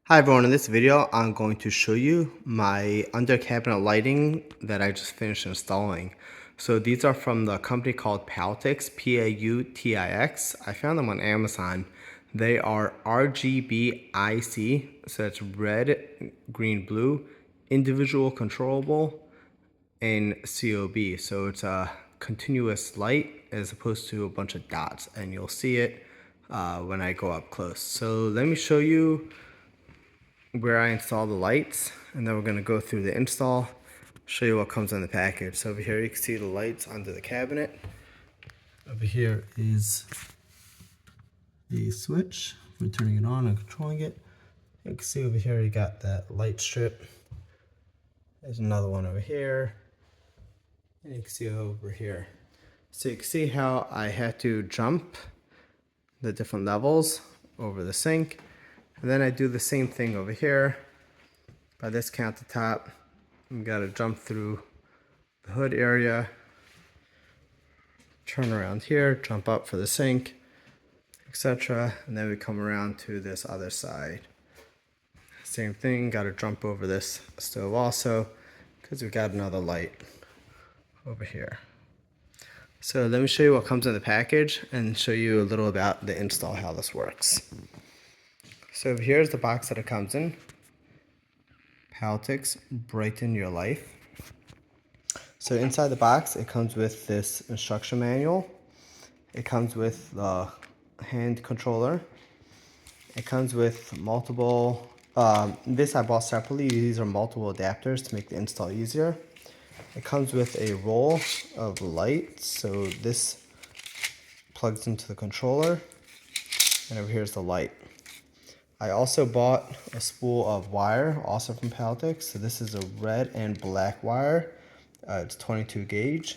Hi everyone, in this video I'm going to show you my under cabinet lighting that I just finished installing. So these are from the company called Pautix, Pautix. I found them on Amazon. They are RGBIC, so that's red, green, blue, individual controllable, and COB. So it's a continuous light as opposed to a bunch of dots, and you'll see it when I go up close. So let me show you where I install the lights, and then we're going to go through the install, show you what comes in the package. So over here you can see the lights under the cabinet. Over here is the switch for turning it on and controlling it. You can see over here you got that light strip. There's another one over here, and you can see over here. So you can see how I had to jump the different levels over the sink, and then I do the same thing over here. By this countertop, we gotta jump through the hood area, turn around here, jump up for the sink, etc. And then we come around to this other side. Same thing, gotta jump over this stove also, because we got another light over here. So let me show you what comes in the package and show you a little about the install, how this works. So here's the box that it comes in. Pautix, brighten your life. So inside the box, it comes with this instruction manual. It comes with the hand controller. It comes with multiple, this I bought separately. These are multiple adapters to make the install easier. It comes with a roll of lights. So this plugs into the controller, and over here is the light. I also bought a spool of wire, also from Pautix. So this is a red and black wire. It's 22 gauge.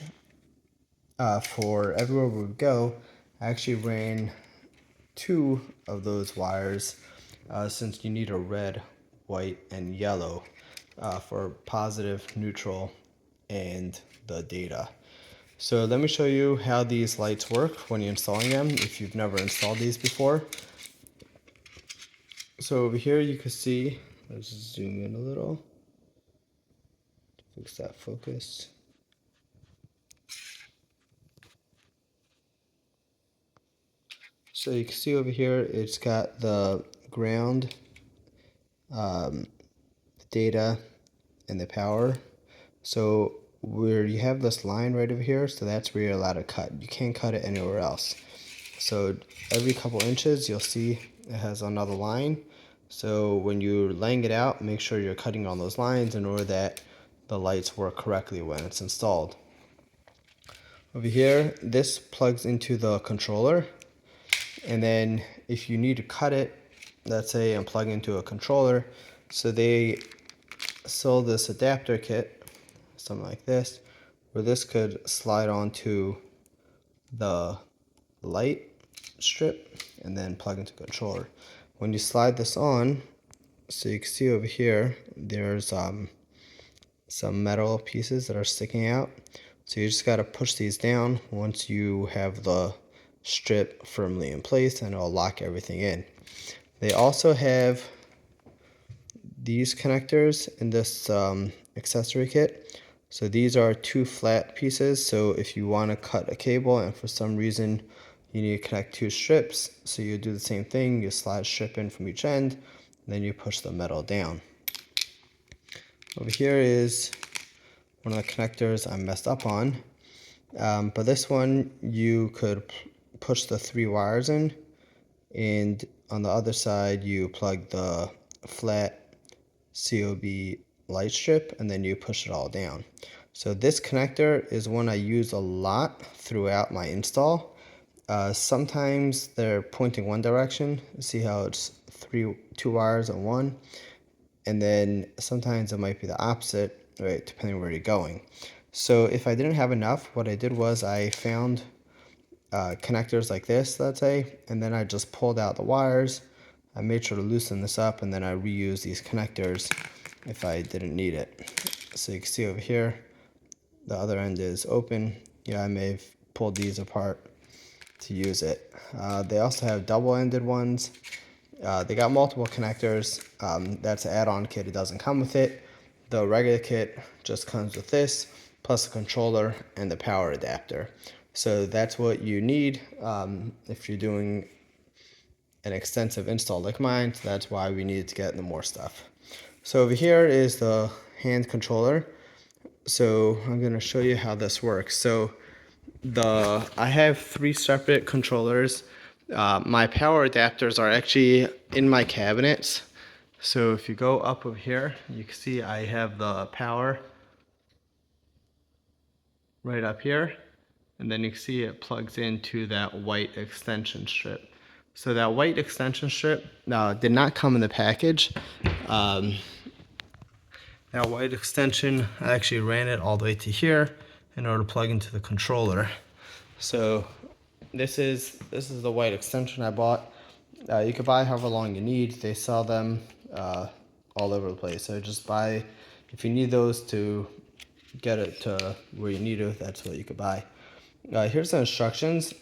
For everywhere we go, I actually ran 2 of those wires since you need a red, white, and yellow for positive, neutral, and the data. So let me show you how these lights work when you're installing them if you've never installed these before. So over here you can see, let's zoom in a little to fix that focus. So you can see over here it's got the ground, data, and the power. So where you have this line right over here, so that's where you're allowed to cut. You can't cut it anywhere else. So every couple inches you'll see it has another line. So when you're laying it out, make sure you're cutting on those lines in order that the lights work correctly when it's installed. Over here, this plugs into the controller, and then if you need to cut it, let's say I'm plugging into a controller, so they sell this adapter kit, something like this, where this could slide onto the light strip and then plug into the controller. When you slide this on, so you can see over here, there's some metal pieces that are sticking out. So you just got to push these down once you have the strip firmly in place, and it'll lock everything in. They also have these connectors in this accessory kit. So these are 2 flat pieces. So if you want to cut a cable and for some reason you need to connect 2 strips, so you do the same thing, you slide a strip in from each end, and then you push the metal down. Over here is one of the connectors I messed up on, but this one you could push the 3 wires in, and on the other side you plug the flat COB light strip, and then you push it all down. So this connector is one I use a lot throughout my install. Sometimes they're pointing one direction. See how it's 2 wires and 1, and then sometimes it might be the opposite, right, depending where you're going. So if I didn't have enough, what I did was I found connectors like this, let's say, and then I just pulled out the wires. I made sure to loosen this up, and then I reused these connectors if I didn't need it. So you can see over here, the other end is open. Yeah, I may have pulled these apart to use it. They also have double-ended ones, They got multiple connectors. That's an add-on kit. It doesn't come with it. The regular kit just comes with this, plus the controller and the power adapter. So that's what you need if you're doing an extensive install like mine. So that's why we needed to get into more stuff. So over here is the hand controller. So I'm going to show you how this works. So I have 3 separate controllers. My power adapters are actually in my cabinets. So if you go up over here, you can see I have the power right up here. And then you can see it plugs into that white extension strip. So that white extension strip did not come in the package. That white extension, I actually ran it all the way to here in order to plug into the controller. So this is the white extension I bought. You can buy however long you need. They sell them all over the place. So just buy, if you need those to get it to where you need it, that's what you could buy. Here's the instructions.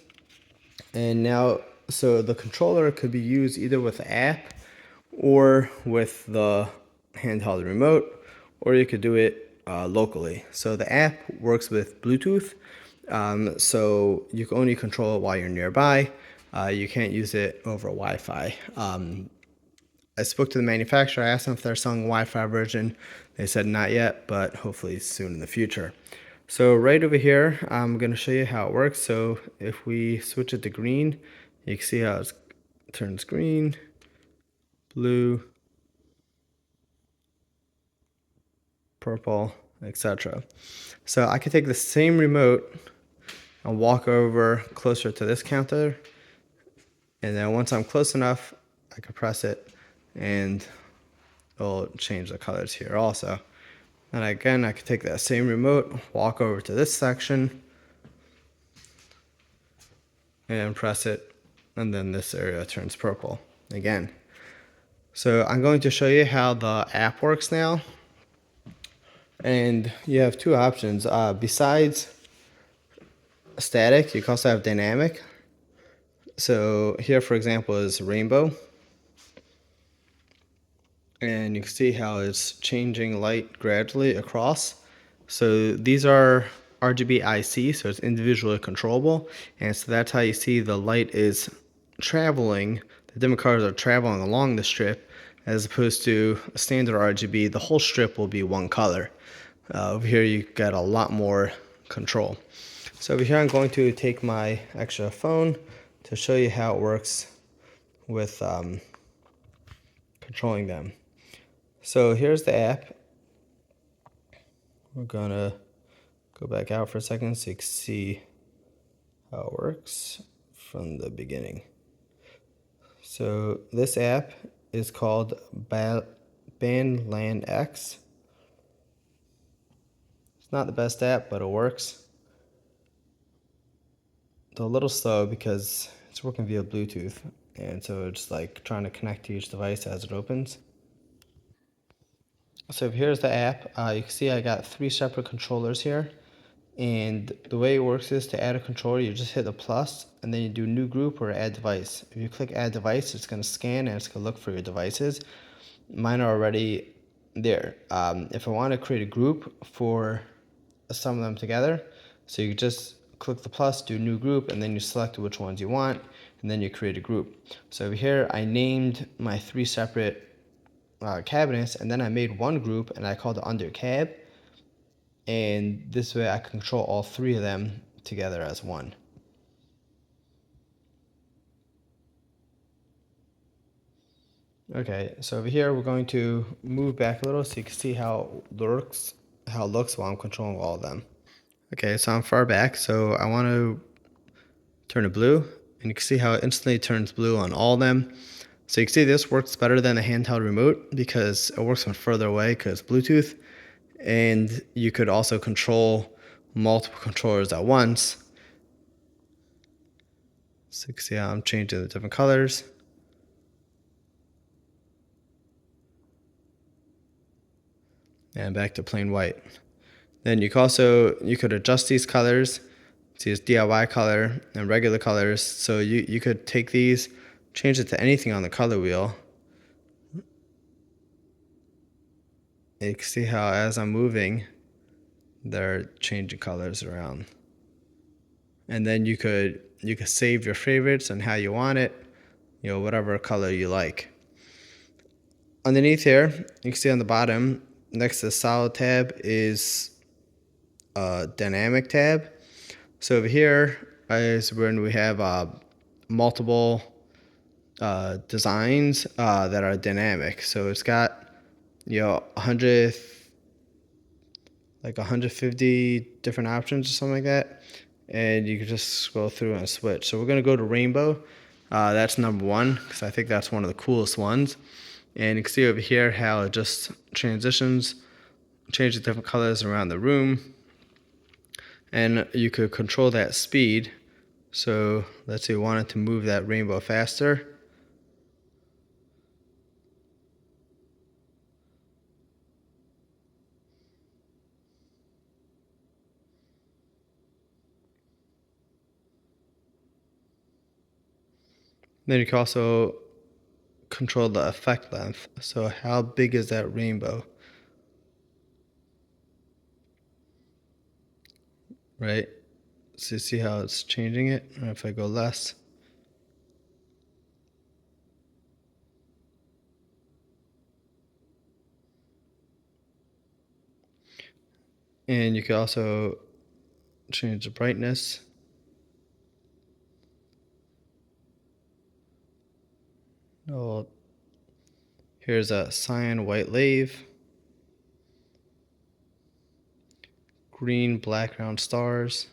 And now, so the controller could be used either with the app or with the handheld remote, or you could do it locally. So the app works with Bluetooth, so you can only control it while you're nearby. You can't use it over Wi-Fi. I spoke to the manufacturer, I asked them if they're selling a Wi-Fi version. They said not yet, but hopefully soon in the future. So right over here, I'm going to show you how it works. So if we switch it to green, you can see how it turns green, blue, purple, etc. So I could take the same remote and walk over closer to this counter, and then once I'm close enough, I can press it and it'll change the colors here also. And again, I could take that same remote, walk over to this section, and press it, and then this area turns purple again. So I'm going to show you how the app works now. And you have 2 options. Besides static, you can also have dynamic. So here, for example, is rainbow. And you can see how it's changing light gradually across. So these are RGBIC, so it's individually controllable. And so that's how you see the light is traveling. The different colors are traveling along the strip, as opposed to a standard RGB, the whole strip will be one color. Over here, you got a lot more control. So over here, I'm going to take my extra phone to show you how it works with controlling them. So here's the app. We're gonna go back out for a second so you can see how it works from the beginning. So this app is called BandLand X. It's not the best app, but it works. It's a little slow because it's working via Bluetooth, and so it's like trying to connect to each device as it opens. So here's the app. You can see I got 3 separate controllers here. And the way it works is to add a controller, you just hit the plus and then you do new group or add device. If you click add device, it's going to scan and it's going to look for your devices. Mine are already there. If I want to create a group for some of them together, so you just click the plus, do new group, and then you select which ones you want, and then you create a group. So over here, I named my 3 separate cabinets, and then I made one group and I called it under cab, and this way I can control all 3 of them together as one. Okay, so over here we're going to move back a little so you can see how it looks while I'm controlling all of them. Okay, so I'm far back, so I want to turn it blue, and you can see how it instantly turns blue on all of them. So you can see this works better than a handheld remote because it works from further away because Bluetooth, and you could also control multiple controllers at once. So you can see how I'm changing the different colors. And back to plain white. Then you could adjust these colors. See, it's DIY color and regular colors. So you could take these change it to anything on the color wheel, you can see how as I'm moving, they're changing colors around. And then you could save your favorites and how you want it, whatever color you like. Underneath here, you can see on the bottom, next to the solid tab is a dynamic tab. So over here is when we have multiple designs that are dynamic. So it's got 150 different options or something like that, and you can just scroll through and switch. So we're gonna go to rainbow. That's number 1 because I think that's one of the coolest ones. And you can see over here how it just transitions, changes different colors around the room, and you could control that speed. So let's say we wanted to move that rainbow faster. Then you can also control the effect length. So how big is that rainbow? Right? So you see how it's changing it? Or if I go less. And you can also change the brightness. Oh, here's a cyan white lave, green background stars,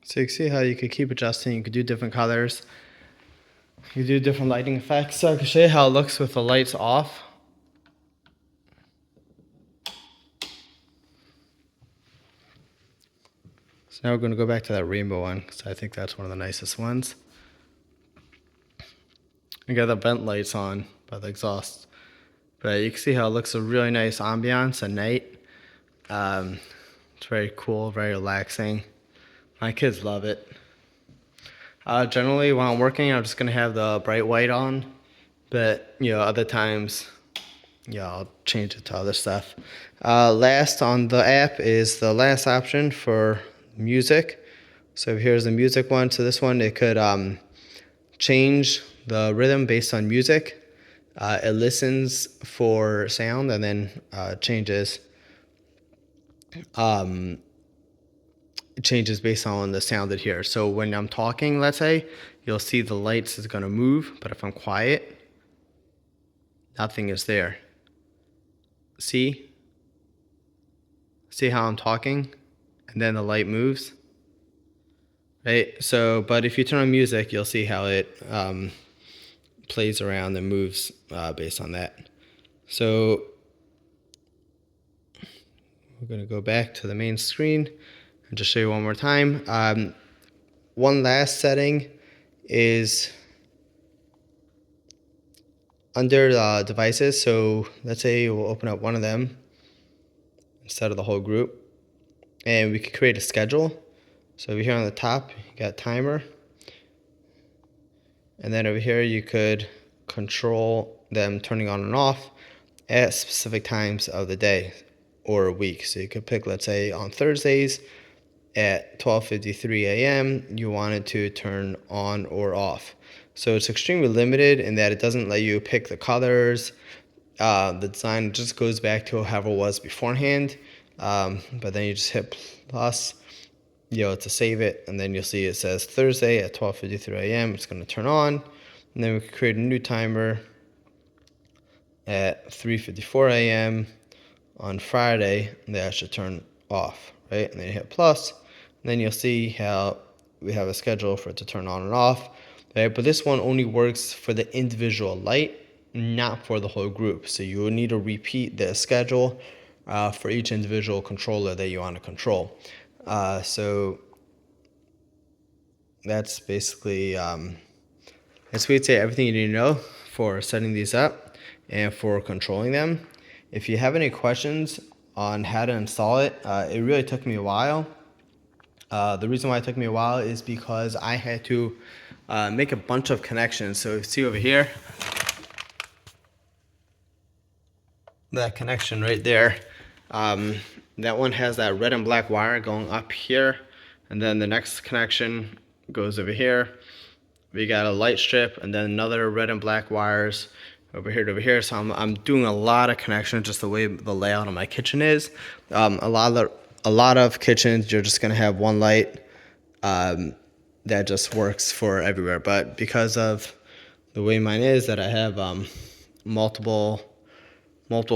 so you can see how you could keep adjusting. You could do different colors. You could do different lighting effects. So I can show you how it looks with the lights off. So now we're going to go back to that rainbow one because I think that's one of the nicest ones. I got the vent lights on by the exhaust. But you can see how it looks a really nice ambiance at night. It's very cool, very relaxing. My kids love it. Generally, when I'm working, I'm just gonna have the bright white on, but other times, I'll change it to other stuff. Last on the app is the last option for music. So here's the music one. So this one, it could change the rhythm based on music. It listens for sound and then changes. It changes based on the sound it hears. So when I'm talking, let's say, you'll see the lights is gonna move, but if I'm quiet, nothing is there. See how I'm talking? And then the light moves, right? So, but if you turn on music, you'll see how it plays around and moves based on that. So we're gonna go back to the main screen and just show you one more time. One last setting is under the devices. So let's say we'll open up one of them instead of the whole group, and we could create a schedule. So over here on the top, you got timer, and then over here you could control them turning on and off at specific times of the day or a week. So you could pick, let's say on Thursdays at 12:53 a.m. you wanted to turn on or off. So it's extremely limited in that it doesn't let you pick the colors. The design just goes back to however it was beforehand. But then you just hit plus, to save it, and then you'll see it says Thursday at 12:53 a.m. It's going to turn on, and then we can create a new timer at 3:54 a.m. on Friday, that should turn off, right? And then you hit plus, and then you'll see how we have a schedule for it to turn on and off, right? But this one only works for the individual light, not for the whole group. So you will need to repeat the schedule for each individual controller that you want to control. So that's basically that's we'd say everything you need to know for setting these up and for controlling them. If you have any questions on how to install it, it really took me a while. The reason why it took me a while is because I had to make a bunch of connections. So see over here, that connection right there, that one has that red and black wire going up here, and then the next connection goes over here. We got a light strip and then another red and black wires over here to over here. So I'm doing a lot of connections, just the way the layout of my kitchen is. A lot of kitchens, you're just gonna have one light that just works for everywhere. But because of the way mine is, that I have multiple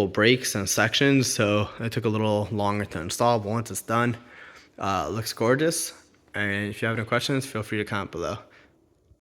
breaks and sections, so it took a little longer to install. But once it's done, it looks gorgeous. And if you have any questions, feel free to comment below.